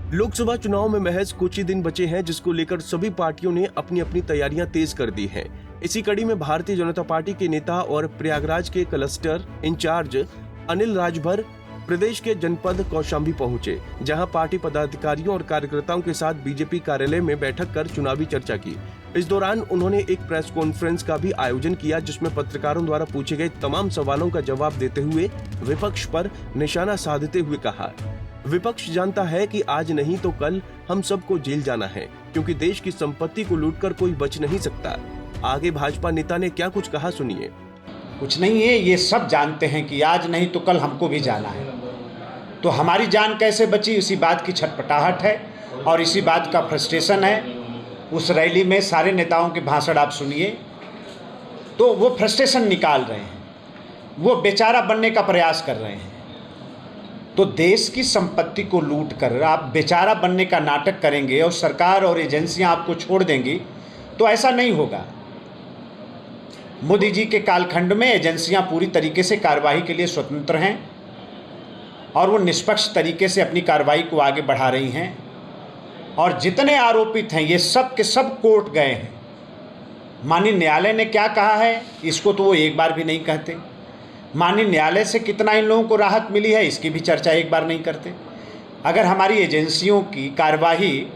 लोकसभा चुनाव में महज कुछ ही दिन बचे हैं, जिसको लेकर सभी पार्टियों ने अपनी अपनी तैयारियां तेज कर दी हैं। इसी कड़ी में भारतीय जनता पार्टी के नेता और प्रयागराज के क्लस्टर इंचार्ज अनिल राजभर प्रदेश के जनपद कौशाम्बी पहुंचे, जहां पार्टी पदाधिकारियों और कार्यकर्ताओं के साथ बीजेपी कार्यालय में बैठक कर चुनावी चर्चा की। इस दौरान उन्होंने एक प्रेस कॉन्फ्रेंस का भी आयोजन किया, जिसमें पत्रकारों द्वारा पूछे गए तमाम सवालों का जवाब देते हुए विपक्ष पर निशाना साधते हुए कहा, विपक्ष जानता है कि आज नहीं तो कल हम सबको जेल जाना है, क्योंकि देश की संपत्ति को लूटकर कोई बच नहीं सकता। आगे भाजपा नेता ने क्या कुछ कहा, सुनिए। कुछ नहीं है, ये सब जानते हैं कि आज नहीं तो कल हमको भी जाना है, तो हमारी जान कैसे बची, इसी बात की छटपटाहट है और इसी बात का फ्रस्ट्रेशन है। उस रैली में सारे नेताओं के भाषण आप सुनिए, तो वो फ्रस्ट्रेशन निकाल रहे हैं, वो बेचारा बनने का प्रयास कर रहे हैं। तो देश की संपत्ति को लूट कर आप बेचारा बनने का नाटक करेंगे और सरकार और एजेंसियां आपको छोड़ देंगी, तो ऐसा नहीं होगा। मोदी जी के कालखंड में एजेंसियां पूरी तरीके से कार्रवाई के लिए स्वतंत्र हैं और वो निष्पक्ष तरीके से अपनी कार्रवाई को आगे बढ़ा रही हैं, और जितने आरोपित हैं ये सब के सब कोर्ट गए हैं। माननीय न्यायालय ने क्या कहा है, इसको तो वो एक बार भी नहीं कहते। माननीय न्यायालय से कितना इन लोगों को राहत मिली है, इसकी भी चर्चा एक बार नहीं करते। अगर हमारी एजेंसियों की कार्यवाही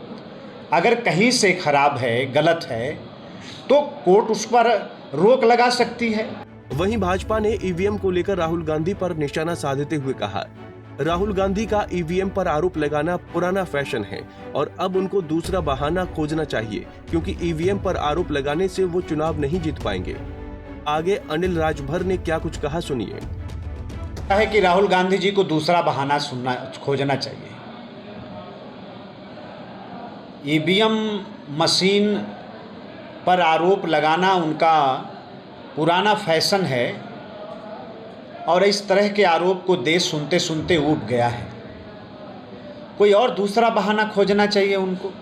अगर कहीं से खराब है, गलत है, तो कोर्ट उस पर रोक लगा सकती है। वहीं भाजपा ने ईवीएम को लेकर राहुल गांधी पर निशाना साधते हुए कहा, राहुल गांधी का ईवीएम पर आरोप लगाना पुराना फैशन है और अब उनको दूसरा बहाना खोजना चाहिए, क्योंकि ईवीएम पर आरोप लगाने से वो चुनाव नहीं जीत पाएंगे। आगे अनिल राजभर ने क्या कुछ कहा, सुनिए। है कि राहुल गांधी जी को दूसरा बहाना खोजना चाहिए। ईवीएम मशीन पर आरोप लगाना उनका पुराना फैशन है और इस तरह के आरोप को देश सुनते सुनते ऊब गया है। कोई और दूसरा बहाना खोजना चाहिए उनको।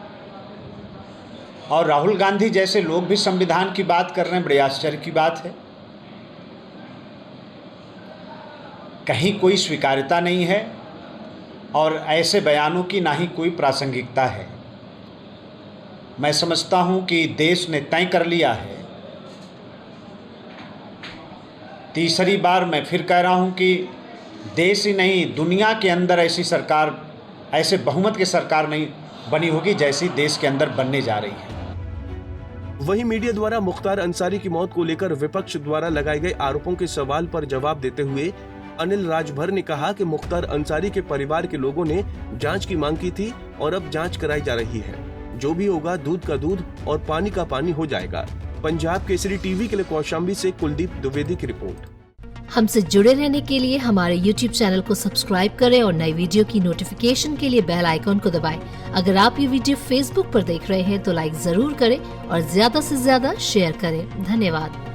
और राहुल गांधी जैसे लोग भी संविधान की बात कर रहे हैं, बड़े आश्चर्य की बात है। कहीं कोई स्वीकार्यता नहीं है और ऐसे बयानों की ना ही कोई प्रासंगिकता है। मैं समझता हूं कि देश ने तय कर लिया है। तीसरी बार मैं फिर कह रहा हूं कि देश ही नहीं, दुनिया के अंदर ऐसी सरकार, ऐसे बहुमत की सरकार नहीं बनी होगी जैसी देश के अंदर बनने जा रही है। वहीं मीडिया द्वारा मुख्तार अंसारी की मौत को लेकर विपक्ष द्वारा लगाए गए आरोपों के सवाल पर जवाब देते हुए अनिल राजभर ने कहा कि मुख्तार अंसारी के परिवार के लोगों ने जांच की मांग की थी और अब जांच कराई जा रही है। जो भी होगा दूध का दूध और पानी का पानी हो जाएगा। पंजाब केसरी टीवी के लिए कौशाम्बी से कुलदीप द्विवेदी की रिपोर्ट। हमसे जुड़े रहने के लिए हमारे YouTube चैनल को सब्सक्राइब करें और नई वीडियो की नोटिफिकेशन के लिए बेल आइकॉन को दबाएं। अगर आप ये वीडियो Facebook पर देख रहे हैं तो लाइक जरूर करें और ज्यादा से ज्यादा शेयर करें। धन्यवाद।